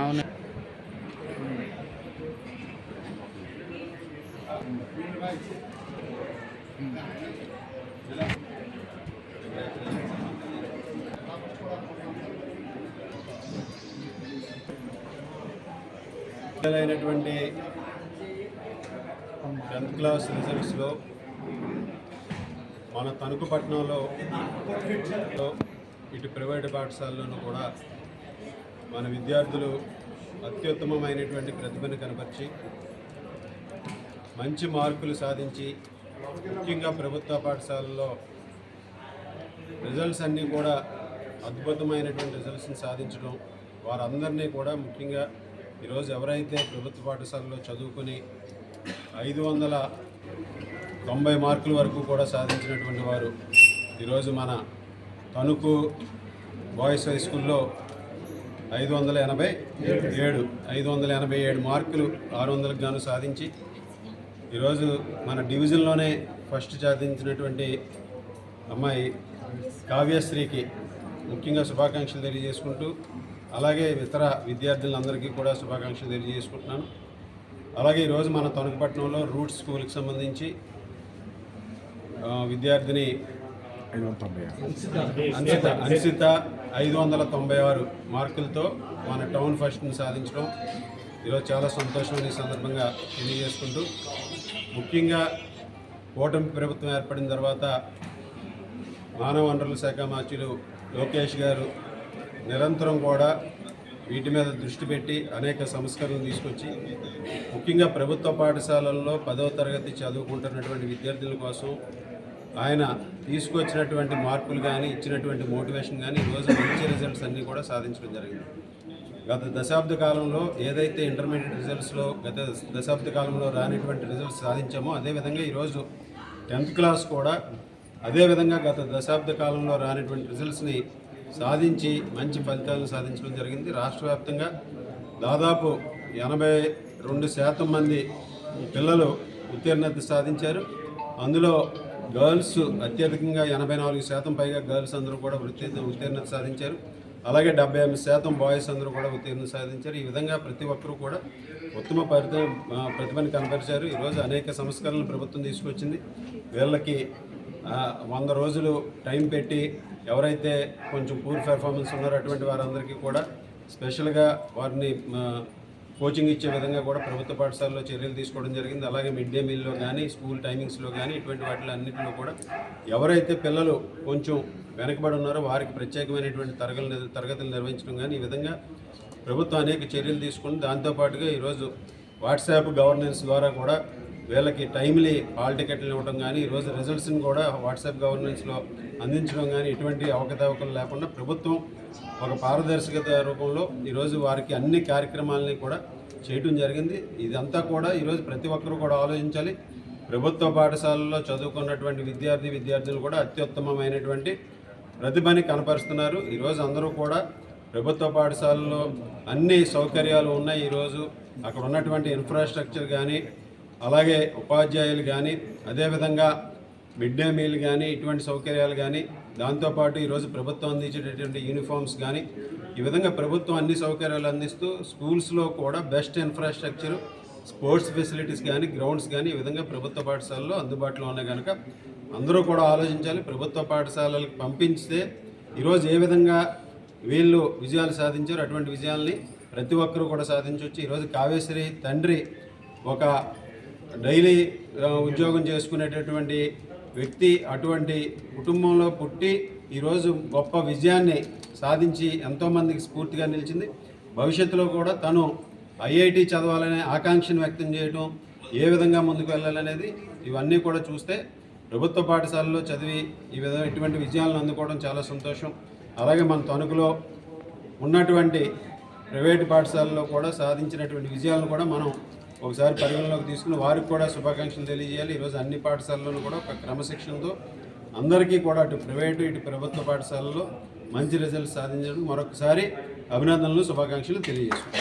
అవును. అయినటువంటి 10th class రిజల్ట్స్లో మన తణుకు పట్టణంలో ఇటు ప్రైవేటు పాఠశాలలోనూ కూడా మన విద్యార్థులు అత్యుత్తమమైనటువంటి ప్రతిభను కనపరిచి మంచి మార్కులు సాధించి ముఖ్యంగా ప్రభుత్వ పాఠశాలల్లో రిజల్ట్స్ అన్నీ కూడా అద్భుతమైనటువంటి రిజల్ట్స్ని సాధించడం, వారందరినీ కూడా ముఖ్యంగా ఈరోజు ఎవరైతే ప్రభుత్వ పాఠశాలలో చదువుకుని 590 మార్కుల వరకు కూడా సాధించినటువంటి వారు ఈరోజు మన తణుకు బాయ్స్ హై స్కూల్లో 587 మార్కులు 600కు గాను సాధించి ఈరోజు మన డివిజన్లోనే ఫస్ట్ సాధించినటువంటి అమ్మాయి కావ్యశ్రీకి ముఖ్యంగా శుభాకాంక్షలు తెలియజేసుకుంటూ, అలాగే ఇతర విద్యార్థులందరికీ కూడా శుభాకాంక్షలు తెలియజేసుకుంటున్నాను. అలాగే ఈరోజు మన తణుకుపట్నంలో రూట్స్ స్కూల్కి సంబంధించి విద్యార్థిని అన్సిత 596 మార్కులతో మన టౌన్ ఫస్ట్ని సాధించడం ఈరోజు చాలా సంతోషమైన ఈ సందర్భంగా తెలియజేసుకుంటూ, ముఖ్యంగా కూటమి ప్రభుత్వం ఏర్పడిన తర్వాత మానవ వనరుల శాఖ మంత్రులు లోకేష్ గారు నిరంతరం కూడా వీటి మీద దృష్టి పెట్టి అనేక సంస్కరణలు తీసుకొచ్చి ముఖ్యంగా ప్రభుత్వ పాఠశాలల్లో 10వ తరగతి చదువుకుంటున్నటువంటి విద్యార్థుల కోసం ఆయన తీసుకొచ్చినటువంటి మార్పులు కానీ ఇచ్చినటువంటి మోటివేషన్ కానీ ఈరోజు మంచి రిజల్ట్స్ అన్నీ కూడా సాధించడం జరిగింది. గత దశాబ్ద కాలంలో ఏదైతే ఇంటర్మీడియట్ రిజల్ట్స్లో గత దశాబ్ద కాలంలో రానిటువంటి రిజల్ట్స్ సాధించామో అదేవిధంగా ఈరోజు 10th క్లాస్ కూడా అదేవిధంగా గత దశాబ్ద కాలంలో రానిటువంటి రిజల్ట్స్ని సాధించి మంచి ఫలితాలను సాధించడం జరిగింది. రాష్ట్ర వ్యాప్తంగా దాదాపు 82% మంది పిల్లలు ఉత్తీర్ణత సాధించారు. అందులో గర్ల్స్ అత్యధికంగా 84% పైగా గర్ల్స్ అందరూ కూడా ఉత్తీర్ణత సాధించారు. అలాగే 78% బాయ్స్ అందరూ కూడా ఉత్తీర్ణత సాధించారు. ఈ విధంగా ప్రతి ఒక్కరూ కూడా ఉత్తమ ప్రతిభను కనపరిచారు. ఈరోజు అనేక సంస్కరణలు ప్రభుత్వం తీసుకొచ్చింది. వీళ్ళకి 100 రోజులు టైం పెట్టి ఎవరైతే కొంచెం పూర్ పెర్ఫార్మెన్స్ ఉన్నారో అటువంటి వారందరికీ కూడా స్పెషల్గా వారిని కోచింగ్ ఇచ్చే విధంగా కూడా ప్రభుత్వ పాఠశాలలో చర్యలు తీసుకోవడం జరిగింది. అలాగే మిడ్ డే మీల్లో కానీ స్కూల్ టైమింగ్స్లో కానీ ఇటువంటి వాటిలో అన్నింటిలో కూడా ఎవరైతే పిల్లలు కొంచెం వెనకబడి ఉన్నారో వారికి ప్రత్యేకమైనటువంటి తరగతులు నిర్వహించడం కానీ ఈ విధంగా ప్రభుత్వం అనేక చర్యలు తీసుకుని దాంతోపాటుగా ఈరోజు వాట్సాప్ గవర్నెన్స్ ద్వారా కూడా వీళ్ళకి టైమ్లీ హాల్ టికెట్లు ఇవ్వడం కానీ ఈరోజు రిజల్ట్స్ని కూడా వాట్సాప్ గవర్నెన్స్లో అందించడం కానీ ఎటువంటి అవకతవకలు లేకుండా ప్రభుత్వం ఒక పారదర్శకత రూపంలో ఈరోజు వారికి అన్ని కార్యక్రమాలని కూడా చేయడం జరిగింది. ఇదంతా కూడా ఈరోజు ప్రతి ఒక్కరూ కూడా ఆలోచించాలి. ప్రభుత్వ పాఠశాలల్లో చదువుకున్నటువంటి విద్యార్థులు కూడా అత్యుత్తమమైనటువంటి ప్రతిభని కనపరుస్తున్నారు. ఈరోజు అందరూ కూడా ప్రభుత్వ పాఠశాలలో అన్ని సౌకర్యాలు ఉన్నాయి. ఈరోజు అక్కడ ఉన్నటువంటి ఇన్ఫ్రాస్ట్రక్చర్ కానీ అలాగే ఉపాధ్యాయులు కానీ అదేవిధంగా మిడ్ డే మీల్ కానీ ఇటువంటి సౌకర్యాలు కానీ దాంతోపాటు ఈరోజు ప్రభుత్వం అందించేటటువంటి యూనిఫామ్స్ కానీ ఈ విధంగా ప్రభుత్వం అన్ని సౌకర్యాలు అందిస్తూ స్కూల్స్లో కూడా బెస్ట్ ఇన్ఫ్రాస్ట్రక్చర్ స్పోర్ట్స్ ఫెసిలిటీస్ కానీ గ్రౌండ్స్ కానీ ఈ విధంగా ప్రభుత్వ పాఠశాలలో అందుబాటులో ఉన్నాయి కనుక అందరూ కూడా ఆలోచించాలి. ప్రభుత్వ పాఠశాలలకు పంపిస్తే ఈరోజు ఏ విధంగా వీళ్ళు విజయాలు సాధించారు అటువంటి విజయాల్ని ప్రతి ఒక్కరూ కూడా సాధించవచ్చు. ఈరోజు కావ్యశ్రీ తండ్రి ఒక డైలీ ఉద్యోగం చేసుకునేటటువంటి వ్యక్తి, అటువంటి కుటుంబంలో పుట్టి ఈరోజు గొప్ప విజయాన్ని సాధించి ఎంతోమందికి స్ఫూర్తిగా నిలిచింది. భవిష్యత్తులో కూడా తను ఐఐటి చదవాలనే ఆకాంక్షను వ్యక్తం చేయడం, ఏ విధంగా ముందుకు వెళ్ళాలనేది ఇవన్నీ కూడా చూస్తే ప్రభుత్వ పాఠశాలలో చదివి ఇటువంటి విజయాలను అందుకోవడం చాలా సంతోషం. అలాగే మన తణుకులో ఉన్నటువంటి ప్రైవేటు పాఠశాలలో కూడా సాధించినటువంటి విజయాలను కూడా మనం ఒకసారి పరిగణలోకి తీసుకుని వారికి కూడా శుభాకాంక్షలు తెలియజేయాలి. ఈరోజు అన్ని పాఠశాలలను కూడా ఒక క్రమశిక్షణతో అందరికీ కూడా అటు ప్రైవేటు ఇటు ప్రభుత్వ పాఠశాలలో మంచి రిజల్ట్స్ సాధించడం మరొకసారి అభినందనలు శుభాకాంక్షలు తెలియజేస్తున్నాను.